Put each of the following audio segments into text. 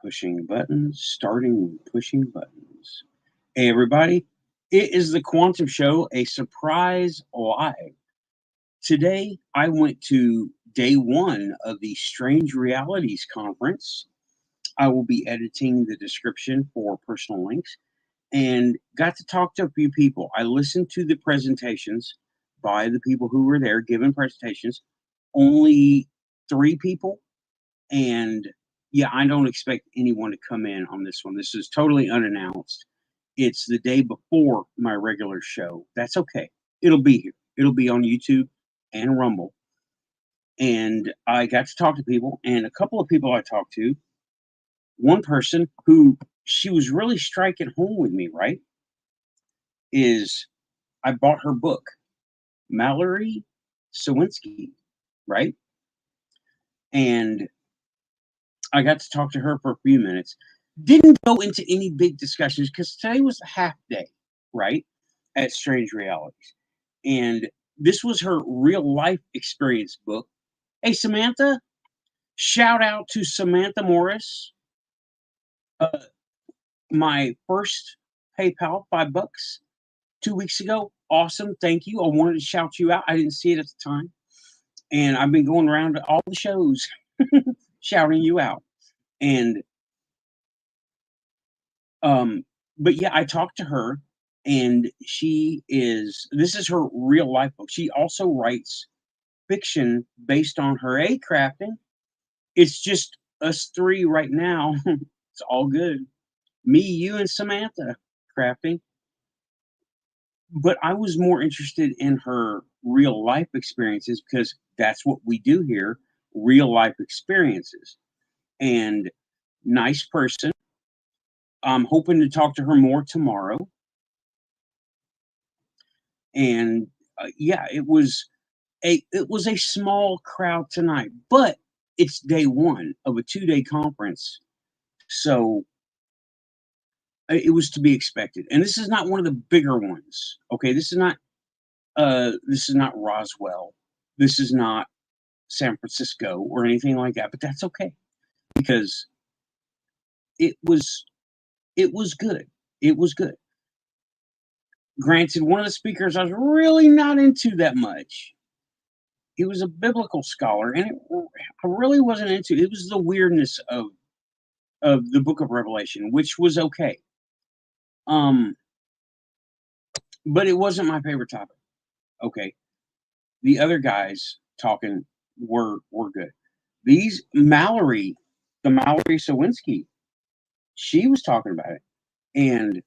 Pushing buttons, starting pushing buttons. Hey, everybody. It is the Quantum Show, a surprise live. Today, I went to day one of the Strange Realities Conference. I will be editing the description for personal links and got to talk to a few people. I listened to the presentations by the people who were there giving presentations. Only 3 people. And yeah, I don't expect anyone to come in on this one. This is totally unannounced. It's the day before my regular show. That's okay. It'll be here. It'll be on YouTube and Rumble. And I got to talk to people, and a couple of people I talked to, one person who she was really striking home with me, right? Is I bought her book, Mallory Cywinski, right? And I got to talk to her for a few minutes. Didn't go into any big discussions because today was a half day, right? At Strange Realities. And this was her real life experience book. Hey, Samantha, shout out to Samantha Morris. My first PayPal, $5 2 weeks ago. Awesome. Thank you. I wanted to shout you out. I didn't see it at the time. And I've been going around to all the shows shouting you out. And but yeah, I talked to her, and this is her real life book. She also writes fiction based on her crafting. It's just us 3 right now. It's all good. Me, you, and Samantha crafting. But I was more interested in her real life experiences because that's what we do here, real life experiences. And nice person. I'm hoping to talk to her more tomorrow. And yeah, it was a small crowd tonight, but it's day one of a 2-day conference, so it was to be expected. And this is not one of the bigger ones. Okay, this is not Roswell, this is not San Francisco or anything like that. But that's okay because it was good. It was good. Granted, one of the speakers I was really not into that much. He was a biblical scholar, and I really wasn't into it. It was the weirdness of the Book of Revelation, which was okay. But it wasn't my favorite topic. Okay, the other guys talking were good. These Mallory Cywinski, she was talking about it, and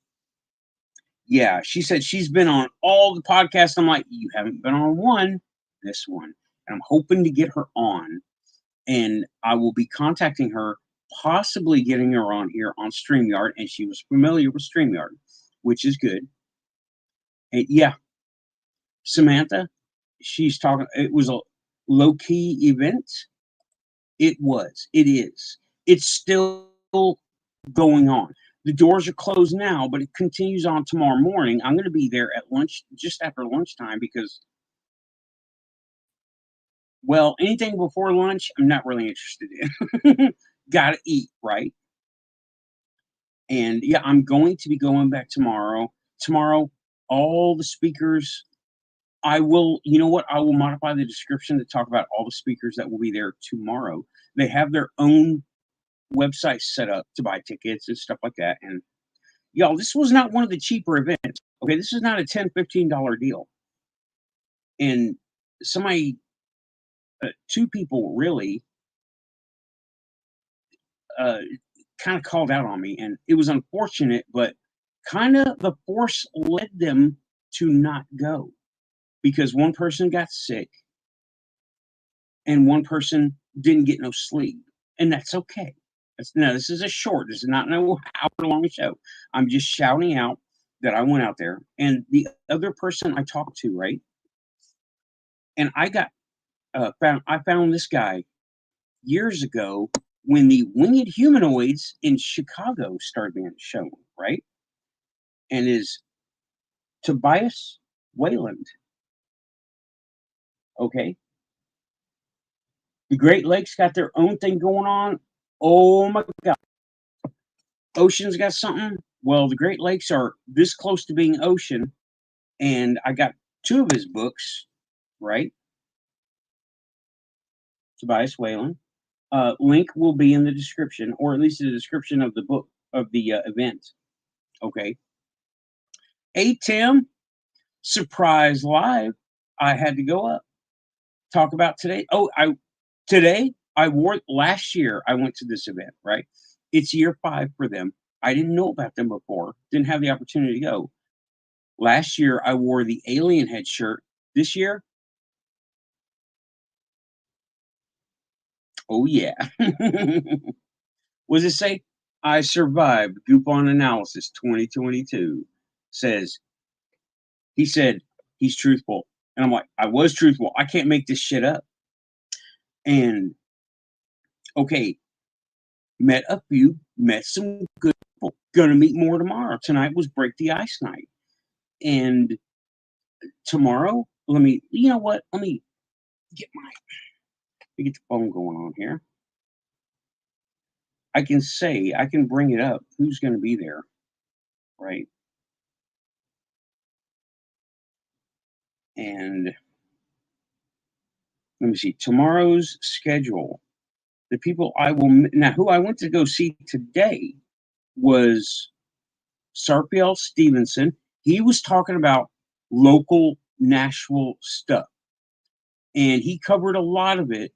yeah, she said she's been on all the podcasts. I'm like, you haven't been on one, this one, and I'm hoping to get her on. And I will be contacting her, possibly getting her on here on StreamYard. And she was familiar with StreamYard, which is good. And yeah, Samantha, she's talking. It was a low-key event. It was. It is. It's still going on. The doors are closed now, but it continues on tomorrow morning. I'm going to be there at lunch, just after lunchtime, because, well, anything before lunch, I'm not really interested in. Gotta eat, right? And yeah, I'm going to be going back tomorrow. Tomorrow, all the speakers, I will, you know what? I will modify the description to talk about all the speakers that will be there tomorrow. They have their own website set up to buy tickets and stuff like that. And y'all, this was not one of the cheaper events. Okay, this is not a $10, $15 deal. And somebody, 2 people really, kind of called out on me, and it was unfortunate, but kind of the force led them to not go because one person got sick and one person didn't get no sleep, and that's okay. This is this is not no hour-long show. I'm just shouting out that I went out there, and the other person I talked to, right? And I got I found this guy years ago when the winged humanoids in Chicago started being shown, right? And is Tobias Wayland. Okay. The Great Lakes got their own thing going on. Oh my God. Ocean's got something. Well, the Great Lakes are this close to being ocean, and I got two of his books, right? Tobias Wayland. Link will be in the description, or at least the description of the book of the event. Okay. Hey, Tim, surprise live. I had to go up. Talk about today. Oh, today I wore last year. I went to this event, right? It's year 5 for them. I didn't know about them before. Didn't have the opportunity to go. Last year I wore the alien head shirt. This year, oh yeah. What does it say? I survived GUFON analysis 2022. Says he said he's truthful. And I'm like, I was truthful. I can't make this shit up. And okay, met a few, met some good people. Gonna meet more tomorrow. Tonight was break the ice night. And tomorrow, you know what? Let me get the phone going on here. I can bring it up. Who's gonna be there? Right. And let me see. Tomorrow's schedule. The people I will now who I went to go see today was Serfiel Stevenson. He was talking about local Nashville stuff, and he covered a lot of it,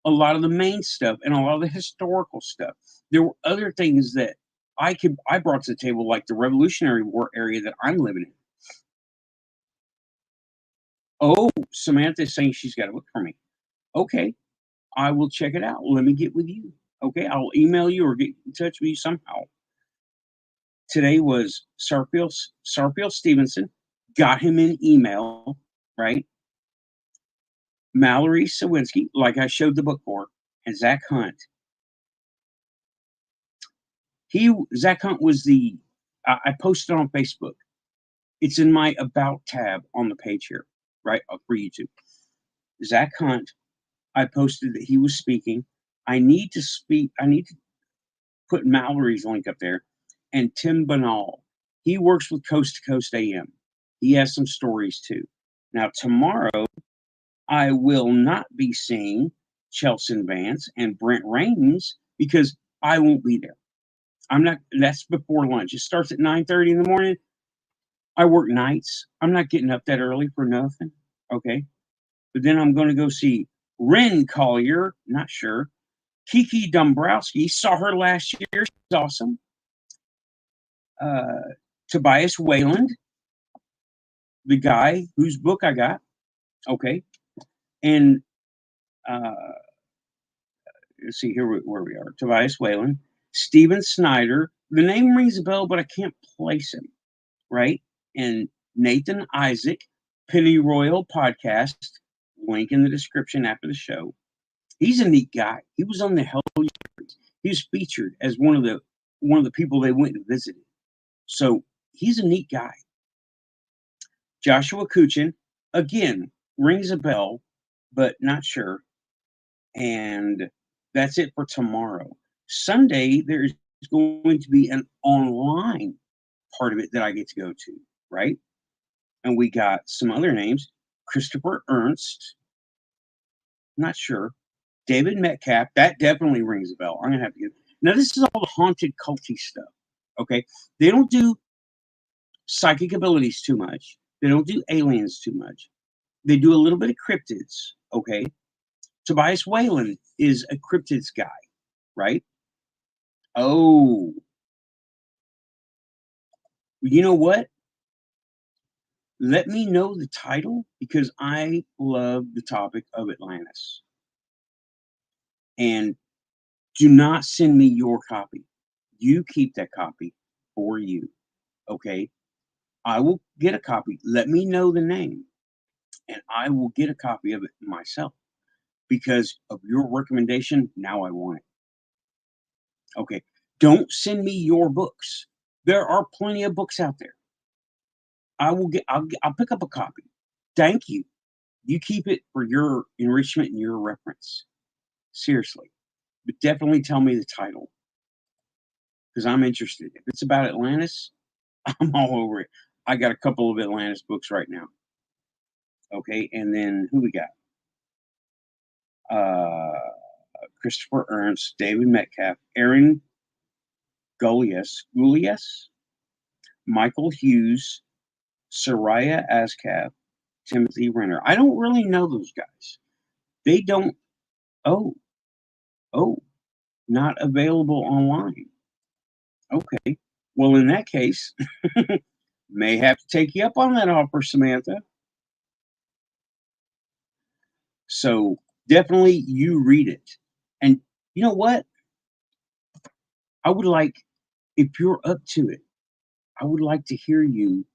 a lot of the main stuff, and a lot of the historical stuff. There were other things that I brought to the table, like the Revolutionary War area that I'm living in. Oh, Samantha's saying she's got a book for me. Okay, I will check it out. Let me get with you. Okay, I'll email you or get in touch with you somehow. Today was Serfiel Stevenson. Got him in email, right? Mallory Cywinski, like I showed the book for, and Zack Hunt. Zack Hunt was I posted on Facebook. It's in my About tab on the page here, right, for YouTube. Zack Hunt, I posted that he was speaking. I need to put Mallory's link up there. And Tim Binnall. He works with Coast to Coast AM. He has some stories too. Now, tomorrow, I will not be seeing Chelslyn Vance and Brent Raynes because I won't be there. I'm not, that's before lunch. It starts at 9:30 in the morning. I work nights. I'm not getting up that early for nothing. Okay. But then I'm going to go see Wren Collier. Not sure. Kiki Dombrowski. Saw her last year. She's awesome. Tobias Wayland, the guy whose book I got. Okay. And let's see here where we are. Tobias Wayland, Steven Snider. The name rings a bell, but I can't place him. Right. And Nathan Isaac, Penny Royal podcast. Link in the description after the show. He's a neat guy. He was on the Hell series. He was featured as one of the people they went and visited. So he's a neat guy. Joshua Cutchin, again, rings a bell, but not sure. And that's it for tomorrow. Sunday, there's going to be an online part of it that I get to go to, right? And we got some other names. Christopher Ernst, not sure. David Metcalf, that definitely rings a bell. I'm going to have to get. Now, this is all the haunted, culty stuff, okay? They don't do psychic abilities too much. They don't do aliens too much. They do a little bit of cryptids, okay? Tobias Wayland is a cryptids guy, right? Oh, you know what? Let me know the title because I love the topic of Atlantis. And do not send me your copy. You keep that copy for you, okay? I will get a copy. Let me know the name, and I will get a copy of it myself because of your recommendation. Now I want it. Okay. Don't send me your books. There are plenty of books out there. I'll pick up a copy. Thank you. You keep it for your enrichment and your reference. Seriously. But definitely tell me the title. because I'm interested. If it's about Atlantis, I'm all over it. I got a couple of Atlantis books right now. Okay, and then who we got? Christopher Ernst, David Metcalf, Aaron Gulias, Michael Hughes, Soraya Ascaf, Timothy Renner. I don't really know those guys. They don't. Oh, not available online. Okay. Well, in that case, may have to take you up on that offer, Samantha. So definitely you read it. And you know what? I would like, if you're up to it, I would like to hear you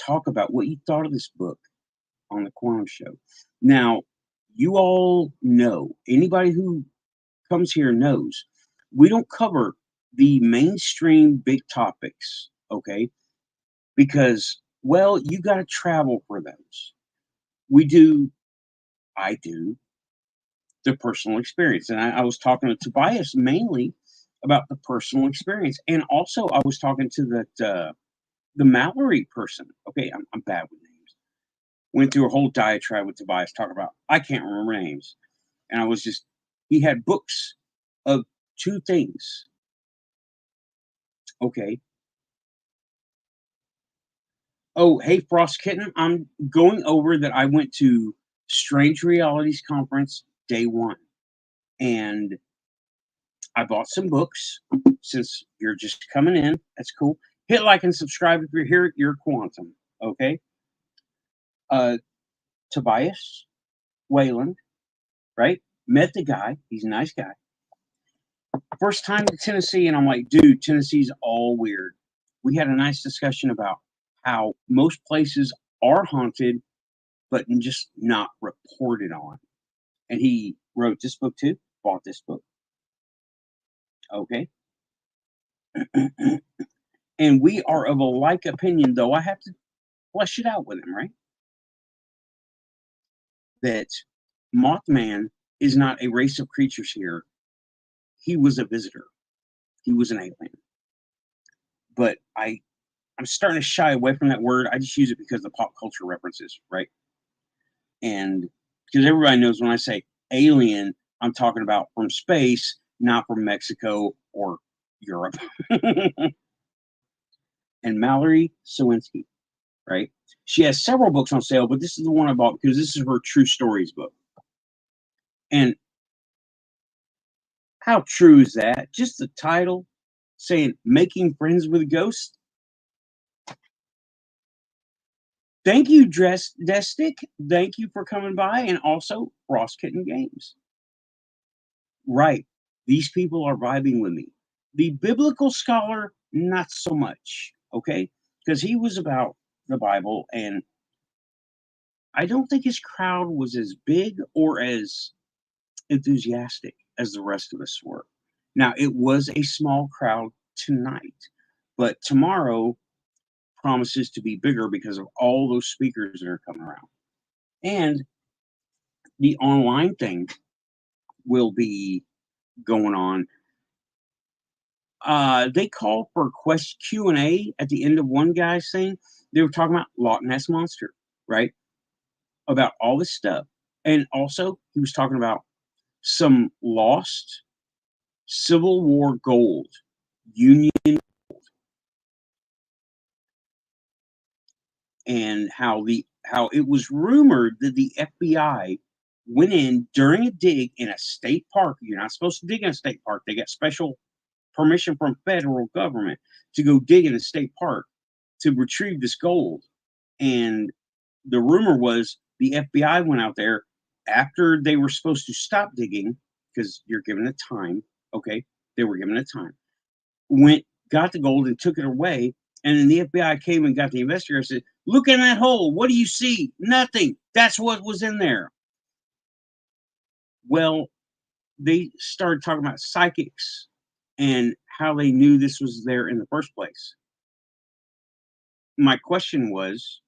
talk about what you thought of this book on the Quantum Show. Now, you all know, anybody who comes here knows, we don't cover the mainstream big topics, okay? Because, well, you got to travel for those. I do the personal experience. And I was talking to Tobias mainly about the personal experience. And also, I was talking to the Mallory person. Okay, I'm bad with names. Went through a whole diatribe with Tobias talking about, I can't remember names. And he had books of two things. Okay. Oh, hey, Frost Kitten, I'm going over that I went to Strange Realities Conference day one. And I bought some books since you're just coming in. That's cool. Hit like and subscribe if you're here at your Quantum. Okay. Tobias Wayland, right? Met the guy. He's a nice guy. First time to Tennessee, and I'm like, dude, Tennessee's all weird. We had a nice discussion about how most places are haunted, but just not reported on. And he wrote this book too, bought this book. Okay. And we are of a like opinion, though I have to flesh it out with him, right? That Mothman is not a race of creatures here. He was a visitor. He was an alien. But I'm starting to shy away from that word. I just use it because of the pop culture references, right? And because everybody knows when I say alien, I'm talking about from space, not from Mexico or Europe. And Mallory Cywinski, right? She has several books on sale, but this is the one I bought because this is her True Stories book. And how true is that? Just the title saying Making Friends with Ghosts. Thank you, Destic. Thank you for coming by. And also Frost Kitten Games. Right. These people are vibing with me. The biblical scholar, not so much. Okay. Because he was about the Bible, and I don't think his crowd was as big or as enthusiastic as the rest of us were. Now, it was a small crowd tonight, but tomorrow promises to be bigger because of all those speakers that are coming around. And the online thing will be going on. They called for Q&A at the end of one guy's thing. They were talking about Loch Ness Monster, right? About all this stuff. And also, he was talking about some lost Civil War gold, Union gold, and how it was rumored that the FBI went in during a dig in a state park. You're not supposed to dig in a state park. They got special permission from federal government to go dig in a state park to retrieve this gold. And the rumor was the FBI went out there after they were supposed to stop digging because you're given a time. Okay, they were given a time. Got the gold and took it away. And then the FBI came and got the investigator and said, look in that hole. What do you see? Nothing. That's what was in there. Well, they started talking about psychics and how they knew this was there in the first place. My question was,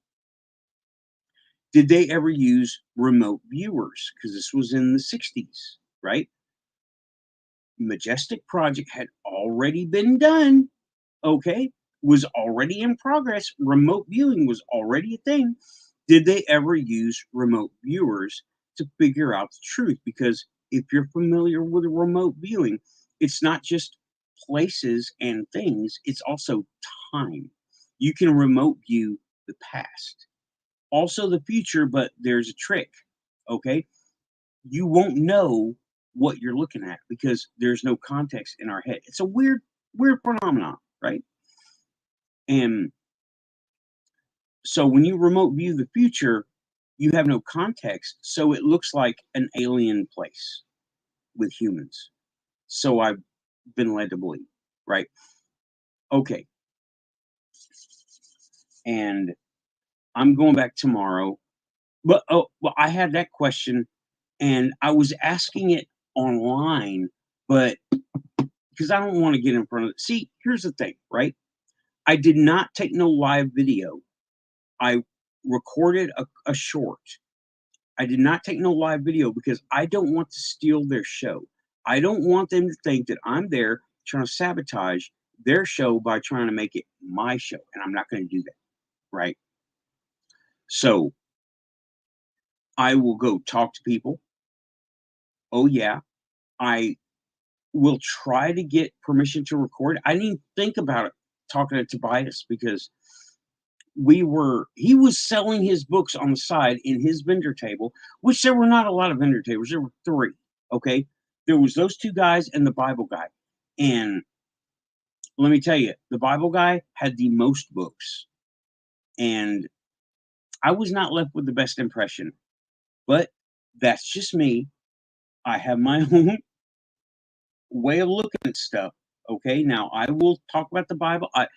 did they ever use remote viewers? Because this was in the 60s, right? Majestic Project had already been done. okay, was already in progress. Remote viewing was already a thing. Did they ever use remote viewers to figure out the truth? Because if you're familiar with remote viewing, it's not just places and things, it's also time. You can remote view the past, also the future, but there's a trick. Okay, you won't know what you're looking at because there's no context in our head. It's a weird phenomenon, right? And so when you remote view the future, you have no context, so it looks like an alien place with humans. So I've been led to believe, right? Okay, and I'm going back tomorrow. But well, I had that question, and I was asking it online, but because I don't want to get in front of it. See, here's the thing, right? I did not take no live video. I recorded a short. I did not take no live video because I don't want to steal their show. I don't want them to think that I'm there trying to sabotage their show by trying to make it my show, and I'm not going to do that, right? So I will go talk to people. Oh yeah, I will try to get permission to record. I didn't even think about it talking to Tobias because he was selling his books on the side in his vendor table, which there were not a lot of vendor tables. There were three. Okay. There was those two guys and the Bible guy. And let me tell you, the Bible guy had the most books. And I was not left with the best impression. But that's just me. I have my own way of looking at stuff. Okay. Now I will talk about the Bible. I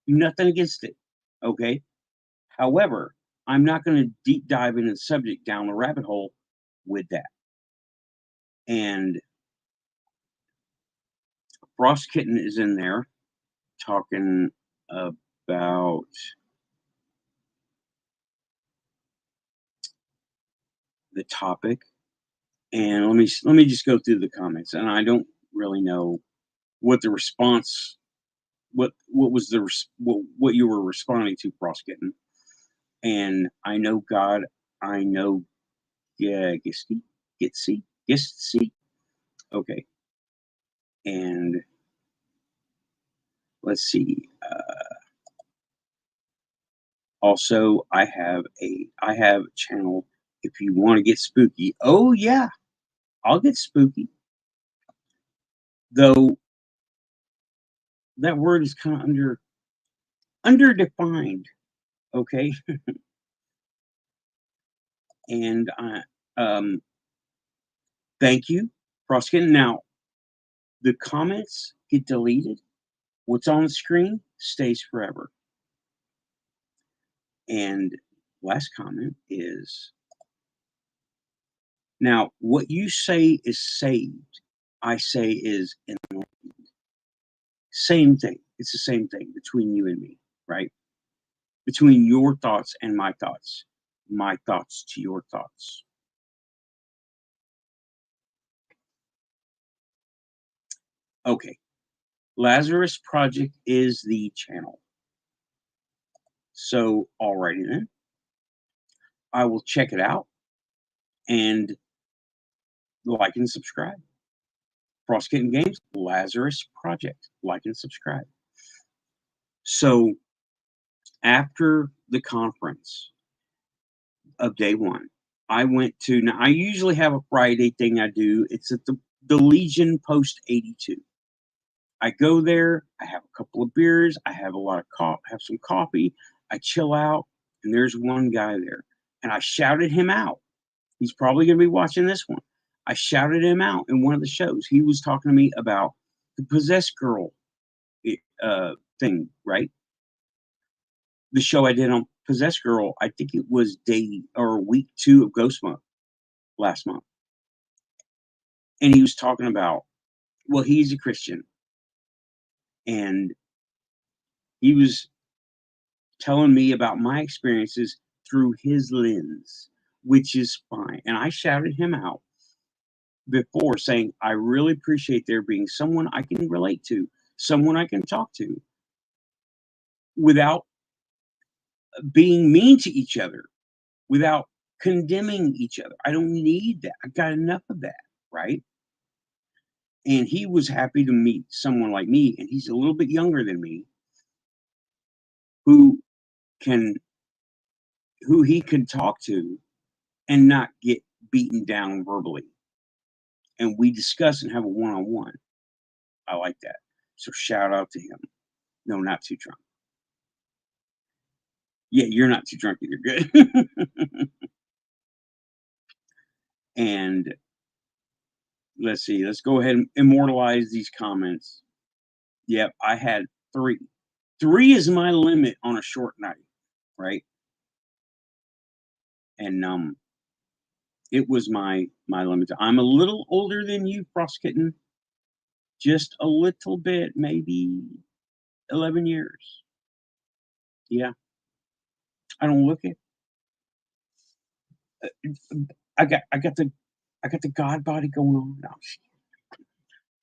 nothing against it. Okay. However, I'm not going to deep dive into the subject down the rabbit hole with that. And Frost Kitten is in there talking about the topic. And let me just go through the comments. And I don't really know what the response, what was the what you were responding to, Frost Kitten. And I know God, I know, yeah, Gitsy. Okay. And let's see. Also, I have a channel if you want to get spooky. Oh yeah, I'll get spooky. Though that word is kind of underdefined. Okay. And I thank you, Proskin. Now the comments get deleted. What's on the screen stays forever. And last comment is now what you say is saved, I say is enlightened. Same thing. It's the same thing between you and me, right? Between your thoughts and my thoughts to your thoughts. Okay. Lazarus Project is the channel. So, alrighty then. I will check it out and like and subscribe. Frost Kitten Games, Lazarus Project. Like and subscribe. So, after the conference of day one, I went to, now I usually have a Friday thing I do. It's at the Legion Post 82. I go there, I have a couple of beers, I have have some coffee, I chill out, and there's one guy there. And I shouted him out. He's probably going to be watching this one. I shouted him out in one of the shows. He was talking to me about the Possessed Girl thing, right? The show I did on Possessed Girl, I think it was week 2 of Ghost Month last month. And he was talking about, well, he's a Christian. And he was telling me about my experiences through his lens, which is fine. And I shouted him out before saying, I really appreciate there being someone I can relate to someone I can talk to without being mean to each other, without condemning each other. I don't need that. I got enough of that, right? And he was happy to meet someone like me, and he's a little bit younger than me, who can who he can talk to and not get beaten down verbally. And we discuss and have a one-on-one. I like that. So shout out to him. No, not too drunk. Yeah, you're not too drunk either. Good. And let's see. Let's go ahead and immortalize these comments. Yep, I had 3. 3 is my limit on a short night, right? And it was my limit. I'm a little older than you, Frost Kitten. Just a little bit, maybe 11 years. Yeah. I don't look it. I got the God body going on. No,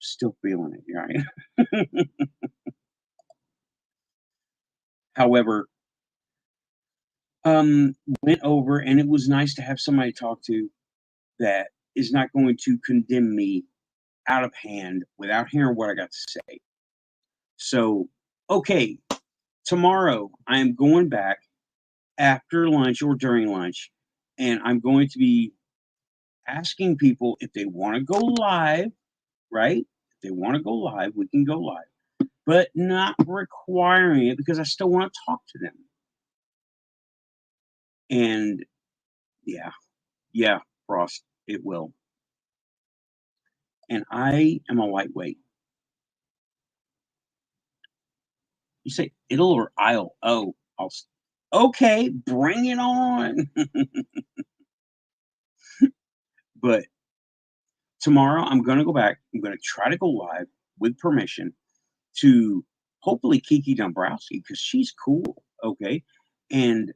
still feeling it, right? However, went over, and it was nice to have somebody to talk to that is not going to condemn me out of hand without hearing what I got to say. So, okay, tomorrow I am going back after lunch or during lunch, and I'm going to be asking people if they want to go live, right? If they want to go live, we can go live, but not requiring it because I still want to talk to them. And yeah, Frost, it will. And I am a lightweight. You say it'll or I'll? Oh, okay, bring it on. But tomorrow I'm going to go back. I'm going to try to go live with permission to hopefully Kiki Dombrowski because she's cool. Okay. And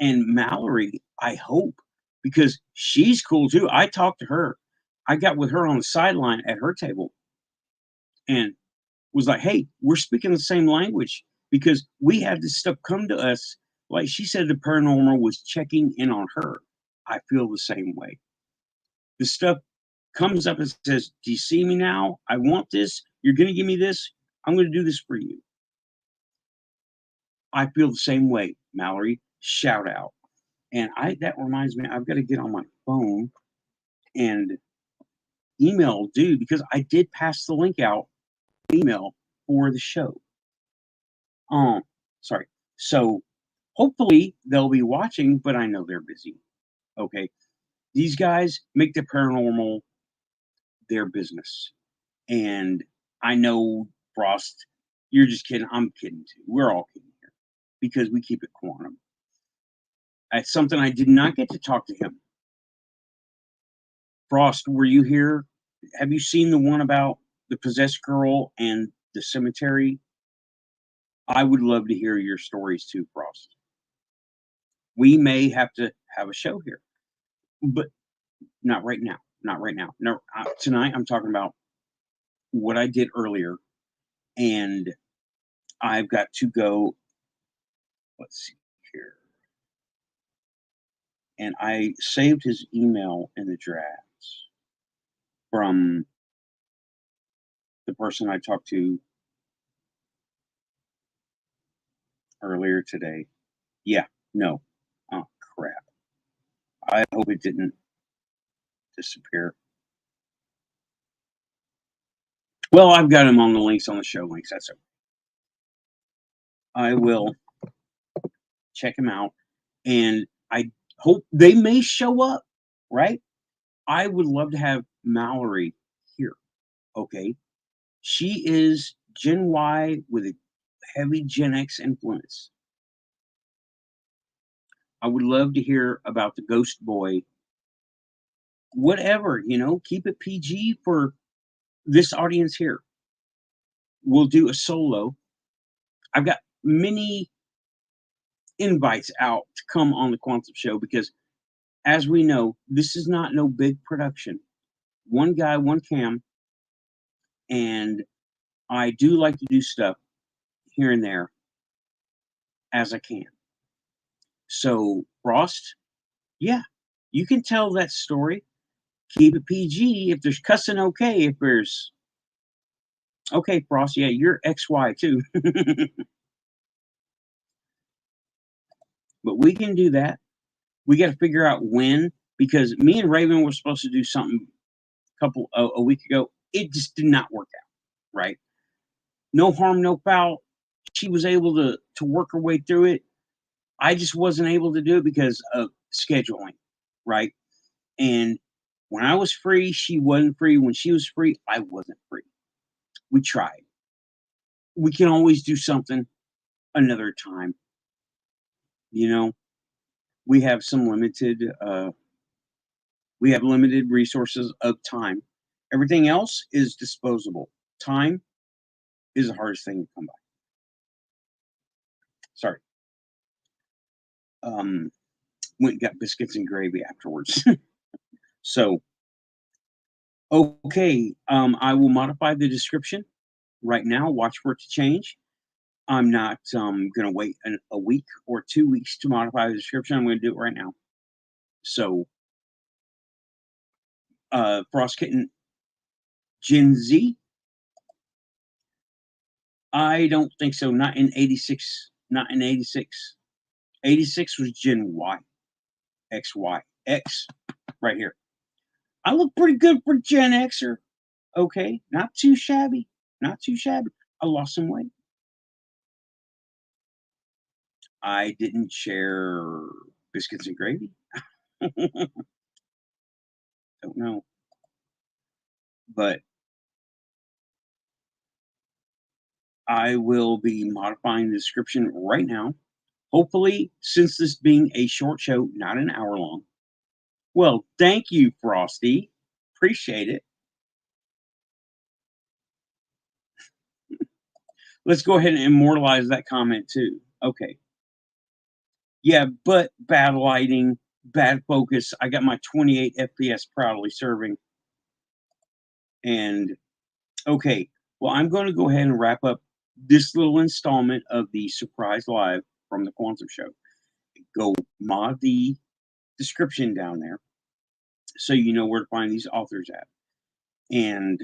Mallory, I hope, because she's cool too. I talked to her. I got with her on the sideline at her table and was like, hey, we're speaking the same language because we had this stuff come to us. Like she said, the paranormal was checking in on her. I feel the same way. The stuff comes up and says, do you see me now? I want this. You're going to give me this. I'm going to do this for you. I feel the same way, Mallory. Shout out. And that reminds me, I've got to get on my phone and email dude because I did pass the link out email for the show. Sorry. So hopefully they'll be watching, but I know they're busy. Okay. These guys make the paranormal their business. And I know, Frost, you're just kidding. I'm kidding too. We're all kidding here because we keep it quantum. It's something I did not get to talk to him. Frost, were you here? Have you seen the one about the possessed girl and the cemetery? I would love to hear your stories too, Frost. We may have to have a show here, but not right now. Not right now. No, tonight I'm talking about what I did earlier, and I've got to go. Let's see here. And I saved his email in the drafts from the person I talked to earlier today. Yeah, no. Oh, crap. I hope it didn't disappear. Well, I've got him on the links on the show links. That's okay. I will check him out. And I hope they may show up, right? I would love to have Mallory here. Okay. She is Gen Y with a heavy Gen X influence. I would love to hear about the Ghost Boy. Whatever, keep it PG for this audience here. We'll do a solo. I've got many invites out to come on the Quantum Show because, as we know, this is not no big production. One guy, one cam, and I do like to do stuff here and there as I can. So, Frost, yeah, you can tell that story. Keep it PG. If there's cussing, okay. If there's okay, Frost, yeah, you're XY too. But we can do that. We got to figure out when, because me and Raven were supposed to do something a week ago. It just did not work out, right? No harm, no foul. She was able to work her way through it. I just wasn't able to do it because of scheduling, right? And when I was free, she wasn't free. When she was free, I wasn't free. We tried. We can always do something another time. You know, we have some limited resources of time. Everything else is disposable. Time is the hardest thing to come by. Sorry. Went and got biscuits and gravy afterwards. So, okay, I will modify the description right now. Watch for it to change. I'm not going to wait a week or 2 weeks to modify the description. I'm going to do it right now. So, Frost Kitten Gen Z. I don't think so. Not in 86. Not in 86. 86 was Gen Y. XY. X right here. I look pretty good for Gen Xer. Okay. Not too shabby. Not too shabby. I lost some weight. I didn't share biscuits and gravy. Don't know. But I will be modifying the description right now. Hopefully, since this being a short show, not an hour long. Well, thank you, Frosty. Appreciate it. Let's go ahead and immortalize that comment too. Okay. Yeah, but bad lighting, bad focus. I got my 28 FPS proudly serving. And okay, well, I'm going to go ahead and wrap up this little installment of the Surprise Live from the Quantum Show. Go mod the description down there so you know where to find these authors at. And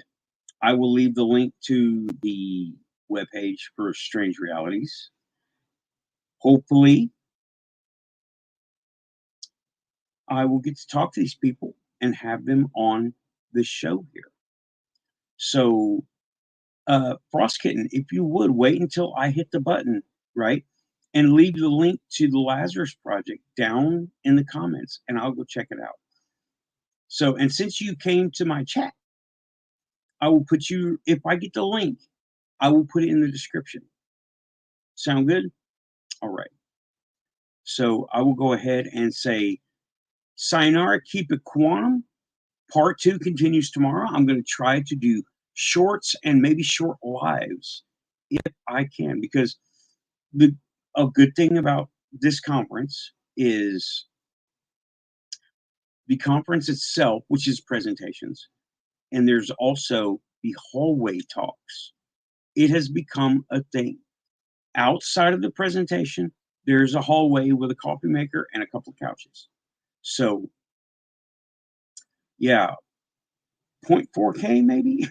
I will leave the link to the webpage for Strange Realities. Hopefully, I will get to talk to these people and have them on the show here. So, Frost Kitten, if you would wait until I hit the button, right? And leave the link to the Lazarus Project down in the comments, and I'll go check it out. So, and since you came to my chat, I will put you, if I get the link, I will put it in the description. Sound good? All right. So I will go ahead and say, sayonara, keep it quantum. Part 2 continues tomorrow. I'm going to try to do shorts and maybe short lives if I can, because a good thing about this conference is the conference itself, which is presentations, and there's also the hallway talks. It has become a thing. Outside of the presentation, there's a hallway with a coffee maker and a couple of couches. So, yeah, 0.4K maybe?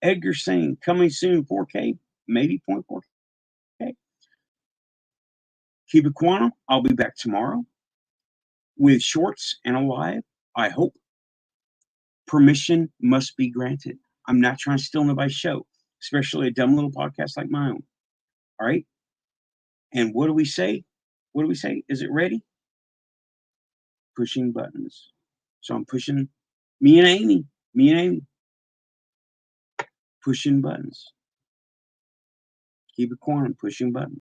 Edgar saying coming soon, 4K, maybe 0.4K. Keep it quantum. I'll be back tomorrow with shorts and a live, I hope. Permission must be granted. I'm not trying to steal nobody's show, especially a dumb little podcast like my own. All right. And what do we say? What do we say? Is it ready? Pushing buttons. So I'm pushing me and Amy, pushing buttons. Keep it quantum, pushing buttons.